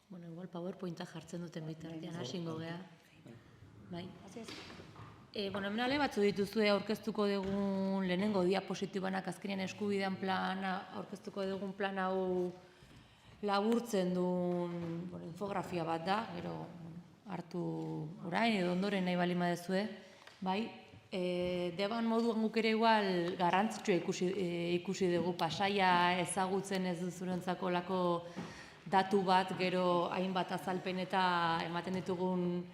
Bueno, igual PowerPointa jartzen duten bitartean hasingo gea. Bai. Bueno, hemen ale batzu dituzue aurkeztuko dugun lehenengo diapositibanak azkenean eskubidean plana, aurkeztuko dugun plan hau laburtzen duen infografia bat da, gero hartu orain edo ondoren nahi bali madezue, bai. Deban moduan guk ere igual garrantzitsua ikusi dugu Pasaia ezagutzen ez duzurentzako lako datu bat, gero hainbat azalpen eta ematen ditugun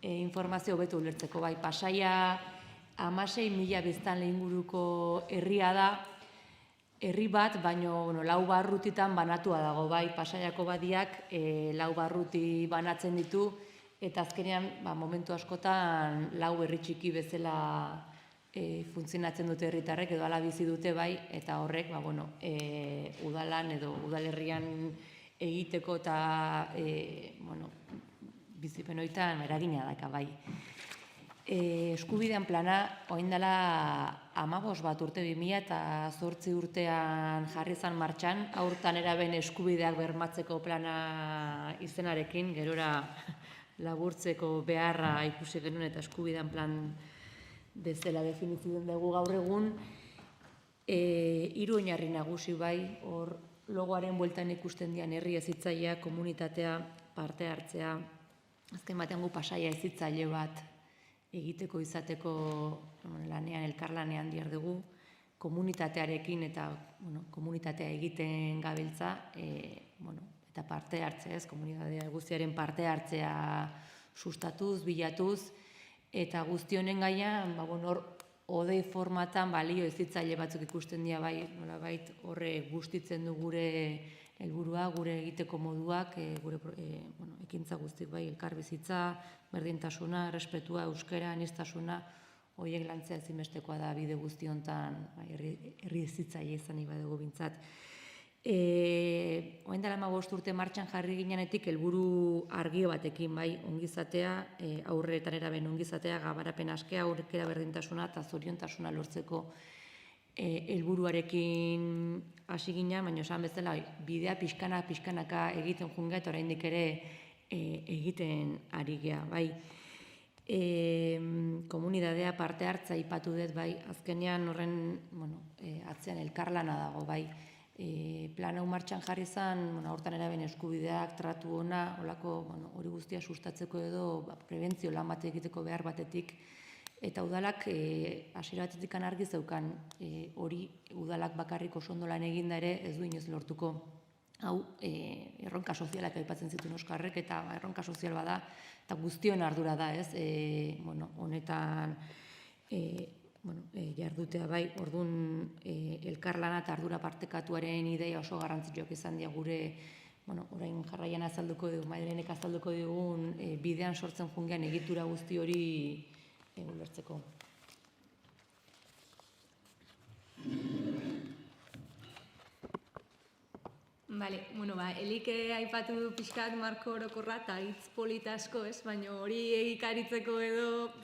informazio hobeto ulertzeko. Bai, Pasaia 16.000 biztanle inguruko herria da, herri bat, baino 4 barrutitan banatua dago, bai, Pasaiako badiak 4 barruti banatzen ditu, eta azkenean, momentu askotan, 4 herri txiki bezala funtzionatzen dute herritarrek, edo ala bizi dute, bai, eta horrek, udalan edo udalerrian egiteko eta, bizipen hoitan eragina daka, bai. Eskubidean plana, orain dela 15 bat urte 2008 urtean jarri zan martxan, haurtan eraben eskubideak bermatzeko plana izenarekin, gerora laburtzeko beharra ikusi genuen eta eskubidean plan bezala definitzen dugu gaur egun. 3 oinarri nagusi bai, hor logoaren bueltan ikusten dian herri hezitzailea, komunitatea, parte hartzea, azken batean gu Pasaia hezitzaile bat egiteko izateko lanean, elkarlanean diar dugu, komunitatearekin eta komunitatea egiten gabiltza, eta parte hartzea, komunitatea guztiaren parte hartzea sustatuz, bilatuz, eta guzti honen gaian, odei formatan balio hezitzaile batzuk ikusten dira bai, nolabait horre gustitzen du gure helburua, gure egiteko moduak, gure ekintza guztik bai, elkarbizitza, berdintasuna, errespetua, euskera, aniztasuna, horiek lantzea ezinbestekoa da bide guzti hontan herri hezitzaile izan nahi badugu bintzat. Orain dela 15 urte martxan jarri ginenetik helburu argi batekin bai, ongizatea, aurretan eraben ongizatea, gabarapen askea, aurrera berdintasuna eta zoriontasuna lortzeko helburuarekin hasi ginen, baina esan bezala bidea pixkanaka egiten junga eta oraindik ere egiten ari gea, bai. Komunitatea parte hartza aipatu dut, bai, azkenean horren atzean elkarlana dago, bai. Plan hau martxan jarri zen, hortan eraben eskubideak, tratu ona, hori guztia sustatzeko edo prebentzio lan bat egiteko behar batetik, eta udalak hasiera batetik argi zeukan hori udalak bakarrik oso ondo lan eginda ere ez du inoiz lortuko. Hau erronka sozialak aipatzen zituen Oskarrek, eta erronka sozial bada, eta guztion ardura da, ez? Honetan jardutea bai, orduan elkarlana eta ardura partekatuaren ideia oso garrantzitsuak izan dira gure, orain jarraian azalduko dugu, Mailenek azalduko dugun bidean sortzen jungean egitura guzti hori ulertzeko. Bale, Elik aipatu du pixkat marko orokorra eta hitz polita asko, ez? Baina hori egikaritzeko edo,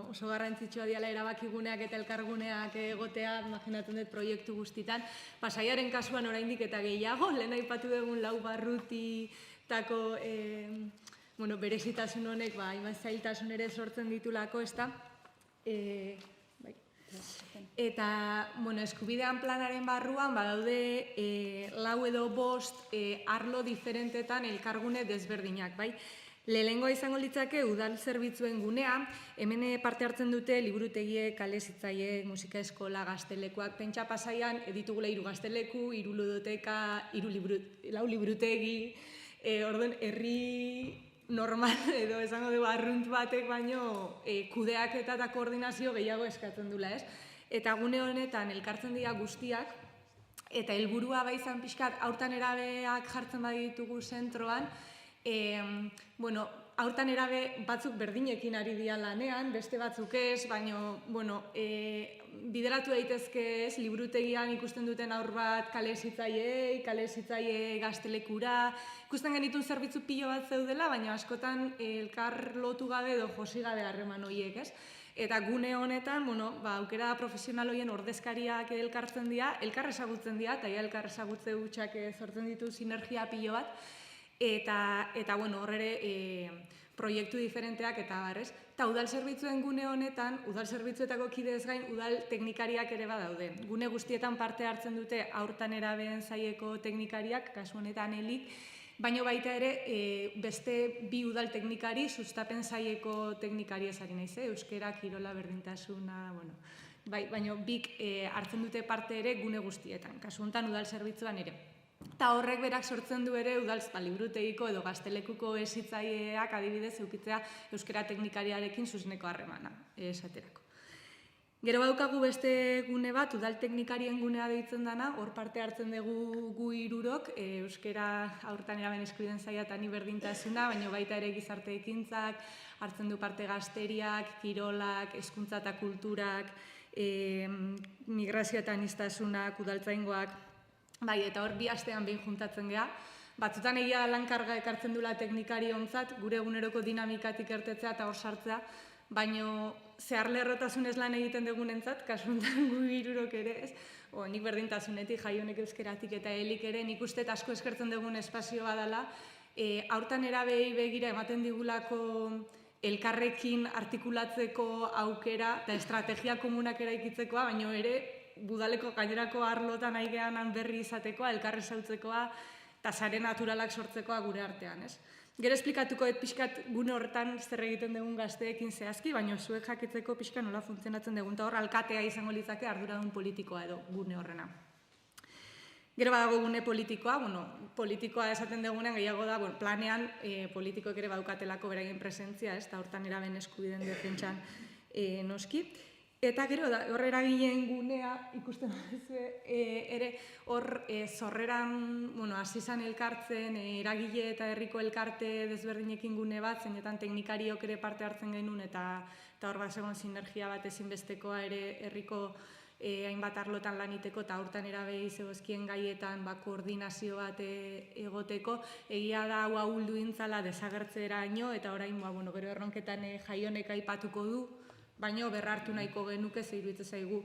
oso garrantzitsua diala erabakiguneak eta elkarguneak egotea, imaginatzen dut proiektu guztitan. Pasaiaren kasuan oraindik eta gehiago, lehen aipatu dugun 4 barrutitako berezitasun honek, hainbat zailtasun ere sortzen ditulako, ez da? Eta, eskubidean planaren barruan, badaude 4 edo 5 arlo diferentetan elkargune desberdinak, bai? Lehenengoa izango litzake udal zerbitzuen gunea, hemen parte hartzen dute liburutegiek, kale hezitzaile, musika eskola, gaztelekuak, pentsa Pasaian ditugula 3 gazteleku, 3 ludoteka, 4 liburutegi, orduan herri normal edo esango dugu arrunt batek baino kudeaketa eta koordinazio gehiago eskatzen dula, ez? Eta gune honetan elkartzen dira guztiak, eta helburua bai izan pixkat haurtan erabeak jartzen baditugu zentroan, haurtan erabe batzuk berdinekin ari dira lanean, beste batzuk ez, baina, bideratu daitezke ez, liburutegian ikusten duten haur bat kale hezitzaile gaztelekura, ikusten genitun zerbitzu pilo bat zeudela, baina askotan elkar lotu gabe edo josi gabe harreman horiek, ez? Eta gune honetan, aukera profesional horien ordezkariak elkartzen dira, elkar ezagutzen dira, eta elkar ezagutze hutsak sortzen ditu sinergia pilo bat, eta bueno, hor ere proiektu diferenteak eta barrez. Eta udal zerbitzuen gune honetan, udal zerbitzuetako kidez gain, udal teknikariak ere badaude. Gune guztietan parte hartzen dute haurtan nerabeen saieko teknikariak, kasu honetan Elik, baina baita ere beste bi udal teknikari, sustapen saieko teknikari ezari naiz, euskera, kirola, berdintasuna, bueno, baina bik hartzen dute parte ere gune guztietan, kasu honetan udal zerbitzuan ere. Eta horrek berak sortzen du ere udal liburutegiko edo gaztelekuko hezitzaileak adibidez eukitzea euskera teknikariarekin zuzeneko harremana, esaterako. Gero badaukagu beste gune bat, udal teknikarien gunea deitzen dana, hor parte hartzen dugu gu hirurok, euskera haurtan eraben eskubideen saila eta ni berdintasuna, baina baita ere gizarte ekintzak, hartzen du parte gazteriak, kirolak, hezkuntza eta kulturak, migrazio eta aniztasunak, udaltzaingoak, bai, eta hor bi astean behin juntatzen geha. Batzutan egia lankarga ekartzen dula teknikari ontzat, gure eguneroko dinamikatik ertetzea eta hor sartzea, baino zeharlerrotasunez lan egiten dugunentzat, kasu honetan gu hirurok ere ez, nik berdintasunetik, Jaionek euskeratik eta Elik ere, nik uste asko eskertzen dugun espazio badala, haurtan erabei begira ematen digulako elkarrekin artikulatzeko aukera eta estrategia komunak eraikitzekoa, baino ere budaleko gainerako arlotan aigean berri izatekoa, elkarri zautzekoa, eta sare naturalak sortzekoa gure artean, ez? Gero esplikatuko pixkat gune horretan zer egiten dugun gazteekin zehazki, baina zuek jakitzeko pixka nola funtzionatzen dugun, eta hor alkatea izango litzake arduradun politikoa edo gune horrena. Gero badago gune politikoa, politikoa esaten dugunean gehiago da, planean politikoek ere badukatelako beraien presentzia, ez, eta hortan eraben eskubideen defentsan noski. Eta gero, hor eragileen gunea, ikusten duzu, ere hor zorreran, hasi izan elkartzen, eragile eta herriko elkarte desberdinekin gune bat, zeinetan teknikariok ere parte hartzen genuen, eta hor bat zegoen sinergia bat ezinbestekoa ere herriko hainbat arlotan laniteko, eta hortan erabei zegozkien gaietan koordinazio bat egoteko, egia da hau ahuldu intzala desagertzera ino, eta orain, gero erronketan Jaionek aipatuko du, baina berrartu nahiko genuke zeiruditzen zaigu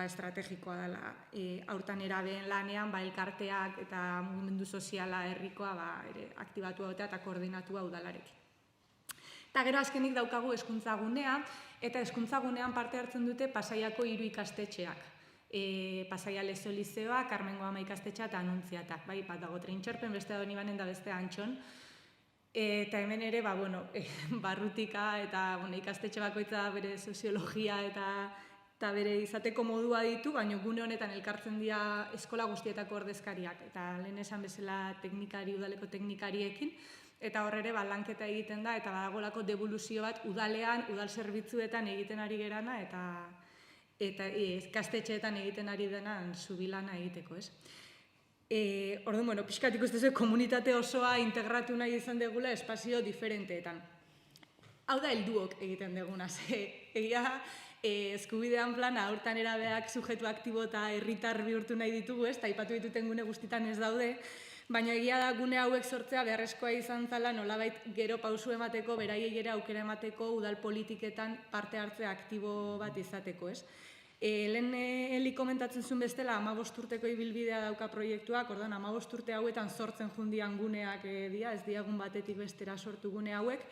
estrategikoa dela haurtan erabeen lanean, elkarteak eta mugimendu soziala herrikoa ere aktibatua eta koordinatua udalarekin. Eta gero azkenik daukagu hezkuntza gunea, eta hezkuntza gunean parte hartzen dute Pasaiako 3 ikastetxeak. Pasaia Lezio Lizeoa, Karmengo Ama ikastetxea eta Anuntziatak. Bat dago Treintxerpen, beste da Donibanen da beste Antxon. Eta hemen ere, barrutika eta ikastetxe bakoitza bere soziologia eta bere izateko modua ditu, baina gune honetan elkartzen dira eskola guztietako ordezkariak. Eta lehen esan bezala udaleko teknikariekin, eta hor ere lanketa egiten da, eta badagolako devoluzio bat udalean, udal zerbitzuetan egiten ari gerana, eta ikastetxeetan egiten ari denan zubilana egiteko, ez? Orduan, pixkat ikustezu komunitate osoa integratu nahi izan degula espazio diferenteetan. Hau da helduok egiten deguna, egia eskubidean plana haurtan erabeak sujetu aktibo eta herritar bihurtu nahi ditugu, eta aipatu dituten gune guztitan ez daude, baina egia da gune hauek sortzea beharrezkoa izan zala nolabait gero pausu emateko, beraiei ere aukera emateko udal politiketan parte hartzea aktibo bat izateko, ez? Lehen Eli komentatzen zuen bestela 15 urteko ibilbidea dauka proiektuak, orduan 15 urte hauetan sortzen jundian guneak dira, ez diagun batetik bestera sortu gune hauek,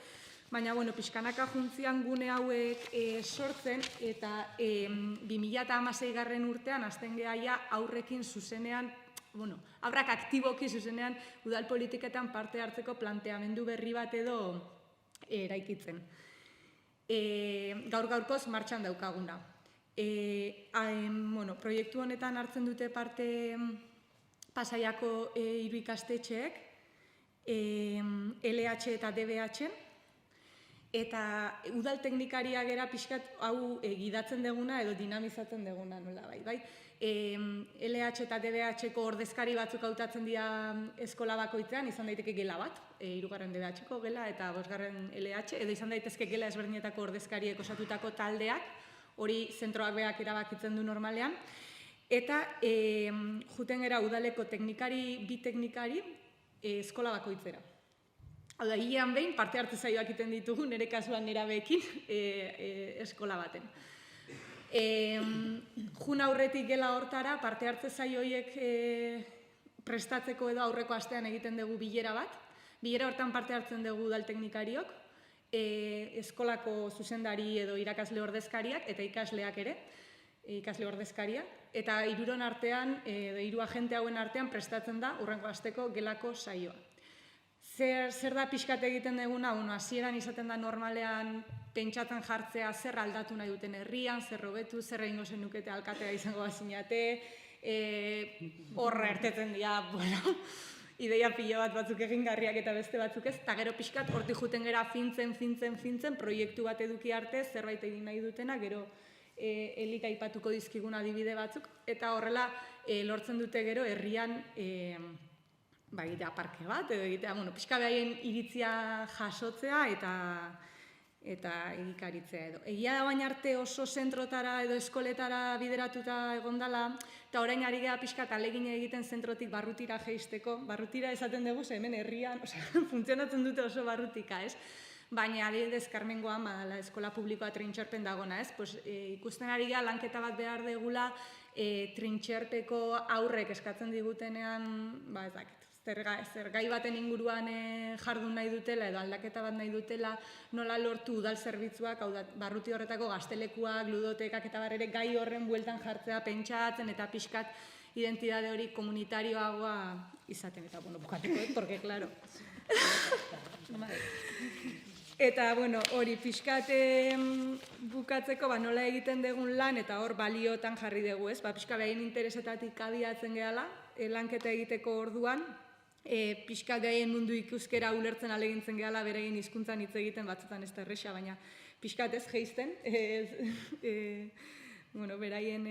baina pixkanaka juntzian gune hauek sortzen, eta 2016 urtean azten gehaia aurrekin zuzenean, aurrak aktiboki zuzenean udal politiketan parte hartzeko planteamendu berri bat edo eraikitzen. Gaur-gaurkoz martxan daukaguna. Proiektu honetan hartzen dute parte Pasaiako 3 ikastetxeek, LH eta DBH, eta udal teknikaria gera pixkat hau gidatzen deguna edo dinamizatzen deguna nola bai. LH eta DBH-ko ordezkari batzuk hautatzen dira eskola bakoitzean, izan daiteke gela bat, 3. DBH-ko gela eta 5. LH, edo izan daitezke gela ezberdinetako ordezkariek osatutako taldeak, hori zentroak berak erabakitzen du normalean, eta juten gera udaleko bi teknikari eskola bakoitzera. Hau da, hilean behin parte hartze saioak egiten ditugu, nire kasuan nerabeekin eskola baten. Jun aurretik gela hortara, parte hartze saio horiek prestatzeko edo aurreko astean egiten dugu bilera bat, Bilera hortan parte hartzen dugu udal teknikariok, eskolako zuzendari edo irakasle ordezkariak eta ikasleak ere, ikasle ordezkaria, eta hiruron artean, edo hiru agente hauen artean prestatzen da hurrengo asteko gelako saioa. Zer da pixkat egiten duguna? Hasieran izaten da normalean pentsatzen jartzea zer aldatu nahi duten herrian, zer hobetu, zer egingo zenukete alkatea izango bazinate, horra ertetzen dira, ideia pilo bat batzuk egingarriak eta beste batzuk ez, eta gero pixkat hortik juten gera fintzen, proiektu bat eduki arte, zerbait egin nahi dutena, gero Elik aipatuko dizkigun adibide batzuk, eta horrela lortzen dute gero herrian egitea parke bat, edo egitea, pixka behaien iritzia jasotzea eta egikaritzea edo. Egia da baina arte oso zentrotara edo eskoletara bideratuta egondala, eta orain ari geha pixka alegin egiten zentrotik barrutira jeisteko, barrutira esaten dugu, hemen herrian, funtzionatzen dute oso barrutika, ez? Baina adibidez Karmengoan badala eskola publikoa trintxerpen dagona, ez? Ikusten ari geha lanketa bat behar degula trintxerpeko aurrek eskatzen digutenean, ez dakit, zer gai baten inguruan jardun nahi dutela edo aldaketa bat nahi dutela, nola lortu udal zerbitzuak, hau da, barruti horretako gaztelekuak, ludotekak eta barrere gai horren bueltan jartzea pentsatzen eta pixkat identitate hori komunitarioagoa izaten. Eta, bukatuko, porque, claro. Eta, hori pixkat bukatzeko nola egiten dugun lan eta hor baliotan jarri dugu, ez? Pixka behain interesetatik abiatzen gehala, lanketa egiteko orduan, pixkat behaien mundu ikuskera ulertzen alegintzen gehala, beraien hizkuntzan hitz egiten batzutan ez da erresa, baina pixkat ez geizten, beraien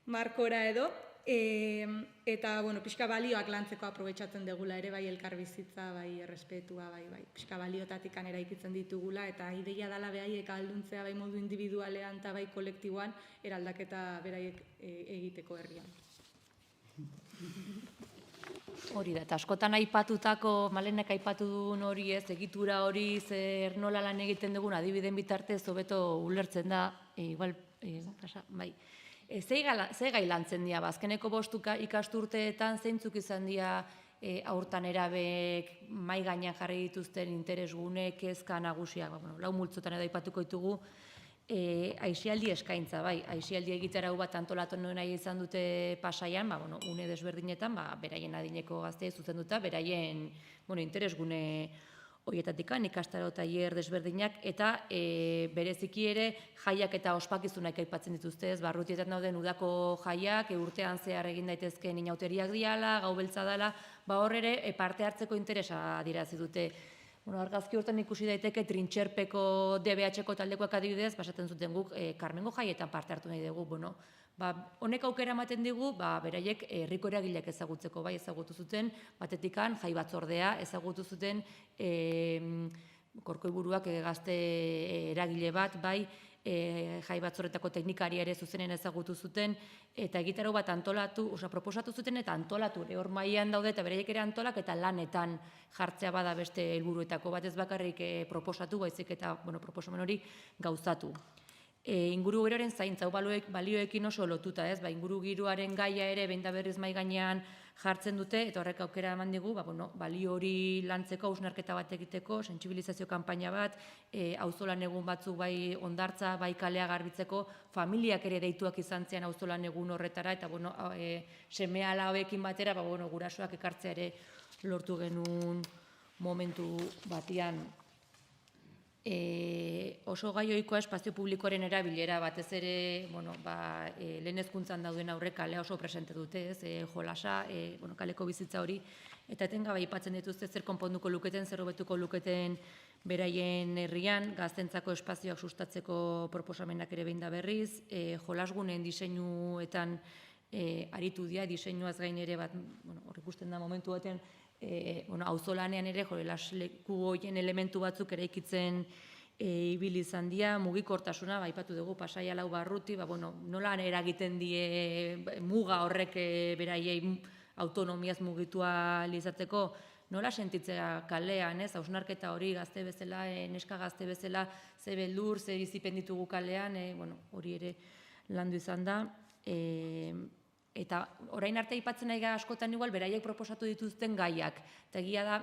markora edo, eta, pixka balioak lantzeko aprobetxatzen dugula ere, bai elkarbizitza, bai errespetua, bai, pixka baliotatik eraikitzen ditugula, eta ideia dela behaiek alduntzea, bai modu individualean eta bai kolektiboan, eraldaketa beraiek egiteko herrian. Hori da, eta askotan aipatutako, Malenek aipatu duen hori ez, egitura hori, zer nola lan egiten dugun adibideen bitartez, hobeto ulertzen da, bai, ze gai lantzen dira, azkeneko 5 ikasturteetan zeintzuk izan dira aurtan erabek mai gainean jarri dituzten interesgune, kezka nagusiak, lau multzotan edo aipatuko ditugu, aisialdi eskaintza, bai, aisialdi egitarau bat antolatu nahi izan dute Pasaian, une desberdinetan, beraien adineko gazte zuzenduta, beraien interesgune horietatik ikastaro tailer desberdinak, eta bereziki ere jaiak eta ospakizunak aipatzen dituzte, barrutietan dauden udako jaiak, urtean zehar egin daitezkeen inauteriak diala, gau beltza dela, hor ere parte hartzeko interesa adirazi dute. Argazki hortan ikusi daiteke trintxerpeko DBH-ko taldekoak adibidez, basaten zuten guk Karmengo jaietan parte hartu nahi dugu. Honek aukera ematen digu, beraiek herriko eragileak ezagutzeko, bai ezagutu zuten, batetikan jai batzordea ezagutu zuten Korkoiburuak gazte eragile bat, bai, jai batzorretako teknikaria ere zuzenen ezagutu zuten, eta egitarau bat antolatu, proposatu zuten eta antolatu, hor mailan daude eta beraiek ere antolak eta lanetan jartzea bada beste helburuetako bat ez bakarrik proposatu, baizik eta proposamen hori gauzatu. Inguru giroaren zaintza, balioekin oso lotuta ez, inguru giroaren gaia ere behin da berriz mai gainean jartzen dute, eta horrek aukera eman digu, balio hori lantzeko, hausnarketa bat egiteko, sentsibilizazio kanpaina bat, auzolan egun batzuk bai ondartza, bai kalea garbitzeko, familiak ere deituak izan zian auzolan egun horretara, eta seme-ala hauekin batera, gurasoak ekartzea ere lortu genuen momentu batian. Oso gai ohikoa espazio publikoaren erabilera, batez ere lehen hezkuntzan dauden aurre kalea oso presente dute, jolasa, kaleko bizitza hori, eta etengabe aipatzen dituzte zer konponduko luketen, zer hobetuko luketen beraien herrian, gaztentzako espazioak sustatzeko proposamenak ere behin da berriz, jolasgunen diseinuetan aritu dira, diseinuaz gain ere bat, hor ikusten da momentu batean, auzolanean ere jolasleku horien elementu batzuk eraikitzen ibili izan dira, mugikortasuna, aipatu dugu Pasaia lau barruti, nola eragiten die muga horrek beraiei autonomiaz mugitua izatzeko, nola sentitzea kalean, hausnarketa hori gazte bezala, neska gazte bezala, ze beldur, ze bizipen ditugu kalean, hori ere landu izan da. Eta orain arte aipatzen nahi gara askotan igual, beraiek proposatu dituzten gaiak. Eta egia da,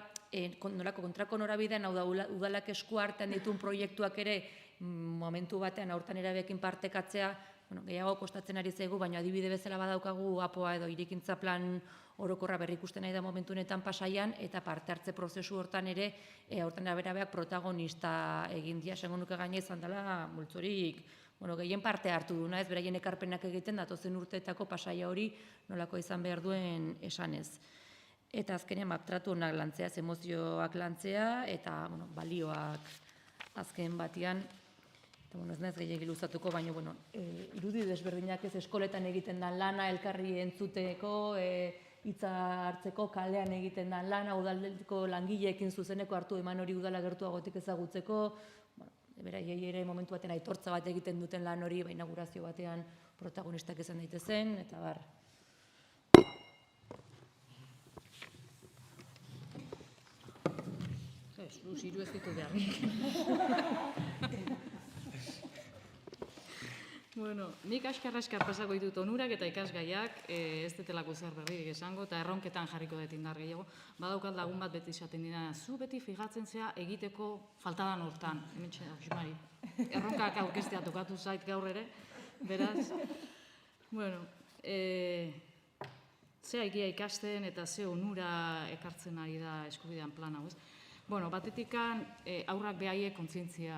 nolako kontrako norabidean, hau da, udalak esku artean dituen proiektuak ere, momentu batean aurten erabekin partekatzea, gehiago kostatzen ari zaigu, baina adibide bezala badaukagu APOA edo irekintza plan orokorra berrikusten nahi da momentu honetan Pasaian, eta parte hartze prozesu hortan ere, aurten aberabeak protagonista egin dia, esango nuke gaina izan dela, multzorik, gehien parte hartu duna, ez beraien ekarpenak egiten datozen urteetako Pasaia hori nolako izan behar duen esanez. Eta azkenean, tratu honak lantzea, emozioak lantzea, eta balioak azken batean, ez naiz gehiegi luzatuko, baina irudi desberdinak ez eskoletan egiten den lana, elkarri entzuteko, hitza hartzeko, kalean egiten den lana, udaldeko langileekin zuzeneko hartu eman hori udala gertuagotik ezagutzeko, beraiei ere momentu batean aitortza bat egiten duten lan hori, inaugurazio batean protagonistak izan daitezen, eta bar. Hiru ez ditu behar. Bueno, nik askar pasako ditut onurak eta ikasgaiak, ez detelako zer berririk esango, eta erronketan jarriko dut indar gehiago. Badaukat lagun bat beti izaten dira, zu beti fijatzen zea egiteko faltadan hortan. Hementxe, Xumari, erronkak aurkeztea tokatu zait gaur ere, beraz. Bueno, zea egia ikasten eta ze onura ekartzen ari da eskubidean plan hau, ez? Bueno, batetikan aurrak behaiek kontzientzia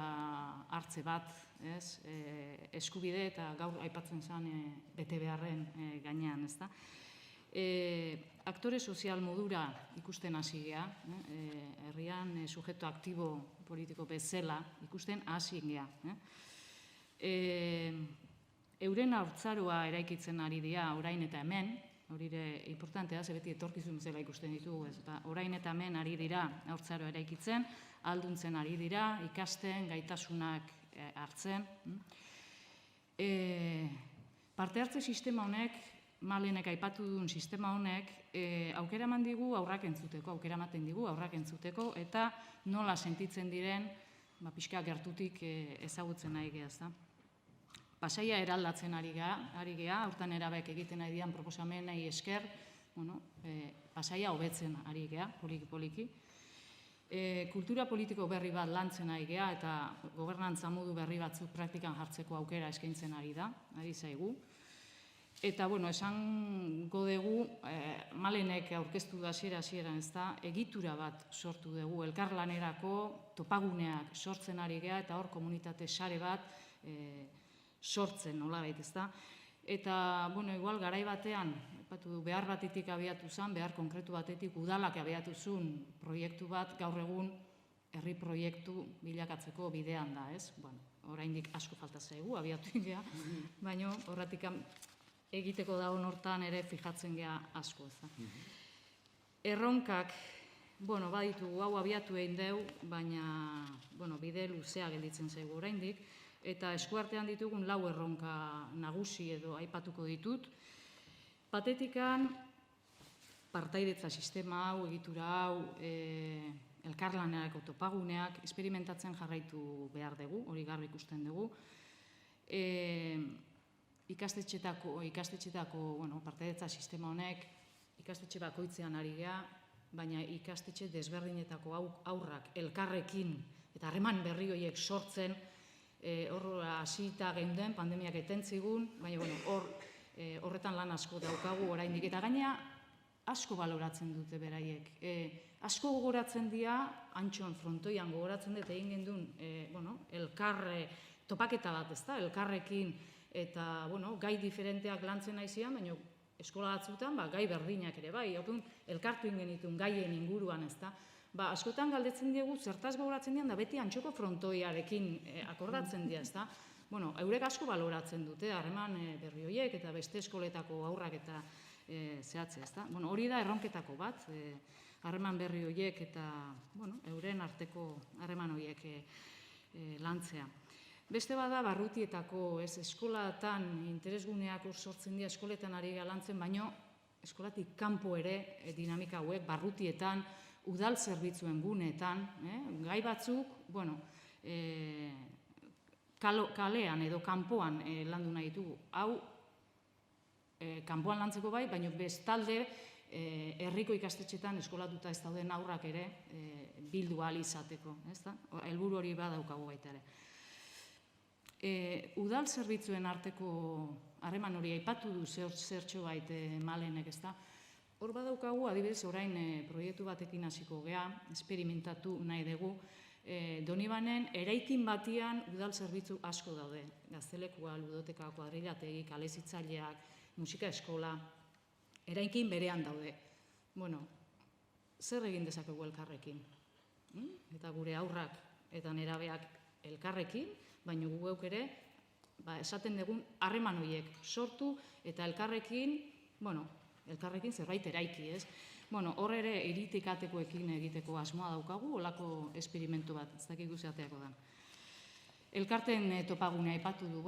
hartze bat, eskubide eta gaur aipatzen zen bete beharren gainean, ez da. Aktore sozial modura ikusten hasi gea, herrian sujeto aktibo politiko bezala ikusten hasi gea. Euren haurtzaroa eraikitzen ari dira orain eta hemen, hori ere importantea, ze beti etorkizun bezala ikusten ditugu, ez da. Orain eta hemen ari dira haurtzaroa eraikitzen, ahalduntzen ari dira, ikasten, gaitasunak hartzen. Parte hartze sistema honek, Malenek aipatu duen sistema honek, aukera eman digu aurrak entzuteko, aukera ematen digu aurrak entzuteko, eta nola sentitzen diren, pixka gertutik ezagutzen nahi geha, ez da. Pasaia eraldatzen ari geha, hortan erabek egiten nahi dian proposamenei esker, Pasaia hobetzen ari geha, poliki-poliki. Kultura politiko berri bat lantzen ari geha eta gobernantza modu berri batzuk praktikan jartzeko aukera eskaintzen ari zaigu. Eta, esango dugu, Malenek aurkeztu da hasieran ez da, egitura bat sortu dugu, elkarlanerako topaguneak sortzen ari geha eta hor komunitate sare bat sortzen, nolabait, ez da. Eta, igual, garai batean, behar batetik abiatu zen, behar konkretu batetik udalak abiatu zuen proiektu bat, gaur egun herri proiektu bilakatzeko bidean da, ez? Oraindik asko falta zaigu, abiatu ingea, baina horretik egiteko dago hortan ere fijatzen gea asko, ez da. Erronkak, baditugu, hau abiatu egin deu, baina, bide luzea gelditzen zaigu oraindik, eta eskuartean ditugun 4 erronka nagusi edo aipatuko ditut. Batetikan, partaidetza sistema hau, egitura hau, elkarlanerako topaguneak, esperimentatzen jarraitu behar dugu, hori garbi ikusten dugu. Ikastetxetako partaidetza sistema honek, ikastetxe bakoitzean ari geha, baina ikastetxe desberdinetako aurrak elkarrekin eta harreman berri horiek sortzen, hor hasita geunden, pandemiak etentzigun, baina horretan lan asko daukagu oraindik. Eta gaina asko baloratzen dute beraiek. Asko gogoratzen dira, Antxon frontoian gogoratzen dut egin gendun elkarre topaketa bat, ezta, elkarrekin eta gai diferenteak lantzen nahi zian, baina eskola batzutan gai berdinak ere bai, elkartu ingenitun gaien inguruan, ezta. Askotan galdetzen diegu zertaz gogoratzen dian, da beti Antxoko frontoiarekin akordatzen dira, ezta. Eurek asko baloratzen dute, harreman berri horiek eta beste eskoletako aurrak eta zehatze, ezta. Hori da erronketako bat, harreman berri horiek eta euren arteko harreman horiek lantzea. Beste bada barrutietako, eskolatan interesguneak sortzen dira, eskoletan ari lantzen, baino eskolatik kanpo ere dinamika hauek barrutietan, udal zerbitzuen guneetan, gai batzuk, kalean edo kanpoan landu nahi ditugu. Hau, kanpoan lantzeko bai, baina bestalde herriko ikastetxetan eskolatuta ez dauden aurrak ere bildu ahal izateko, ezta? Helburu hori badaukagu baita ere. Udal zerbitzuen arteko harreman hori aipatu du zertxo bait Malenek, ezta? Hor badaukagu, adibidez, orain proiektu batekin hasiko gea, esperimentatu nahi dugu, Donibanen eraikin batian udal zerbitzu asko daude. Gaztelekua, ludoteka, kuadrilategi, kalezitzaileak, musika eskola, eraikin berean daude. Bueno, zer egin dezakegu elkarrekin? Eta gure aurrak eta nerabeak elkarrekin, baina gu geuk ere, esaten dugun harreman horiek sortu eta elkarrekin zerbait eraiki, ez? Hor ere iritikatekoekin egiteko asmoa daukagu, olako esperimentu bat, ez dakik guzeateako da. Elkarten topagunea aipatu du,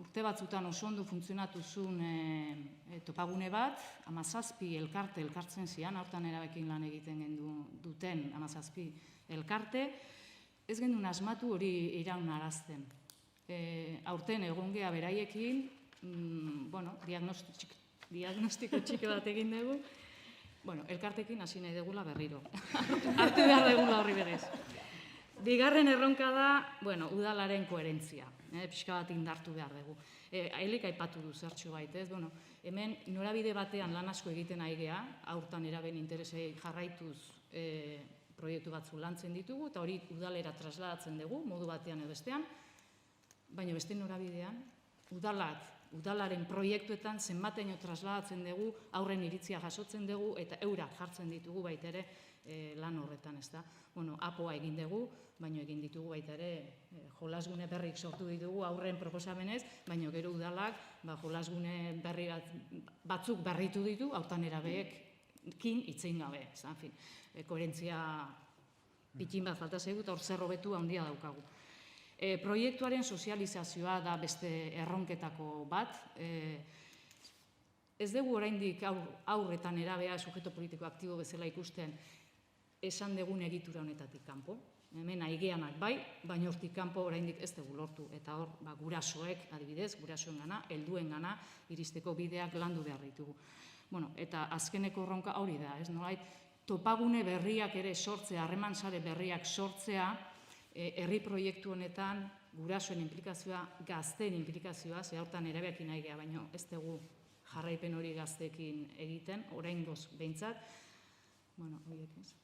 urte batzutan oso ondo funtzionatu zuen topagune bat, 17 elkarte elkartzen zian, hortan erabekin lan egiten duten 17 elkarte, ez gendun asmatu hori iraunarazten. Aurten egon gea beraiekin, diagnostiko txike bat egin dugu, elkartekin hasi nahi degula berriro. Hartu behar degula horri berez. Bigarren erronka da, udalaren koherentzia. Pixka bat indartu behar dugu. Ailik aipatu du zertxo bait, ez? Hemen norabide batean lan asko egiten ari gea, aurtan eraben interesei jarraituz proiektu batzu lantzen ditugu, eta hori udalera trasladatzen dugu, modu batean edo bestean, baina beste norabidean, udalaren proiektuetan zenbateino trasladatzen dugu, aurren iritzia jasotzen dugu, eta eurak jartzen ditugu baita ere lan horretan, ez da. Apoa egin dugu, baina egin ditugu baita ere jolasgune berrik sortu ditugu aurren proposamenez, baina gero udalak jolasgune berri batzuk berritu ditu, aurtan erabeekin itzein gabe, koherentzia pitin bat falta zaigu, eta hor zer hobetu handia daukagu. Proiektuaren sozializazioa da beste erronketako bat. Ez dugu oraindik aurretan erabea sujeto politiko aktibo bezala ikusten esan dugun egitura honetatik kanpo. Hemen aigeanak bai, baina hortik kanpo oraindik ez dugu lortu. Eta hor, gurasoek, adibidez, gurasoen gana, helduen gana, iristeko bideak landu behar ditugu. Eta azkeneko erronka hori da, ez nolait, topagune berriak ere sortzea, harreman sare berriak sortzea, herri proiektu honetan gurasoen implikazioa, gazteen implikazioa, ze hortan erabeakin nahi geha, baina ez dugu jarraipen hori gazteekin egiten, oraingoz behintzat. Horiek ez.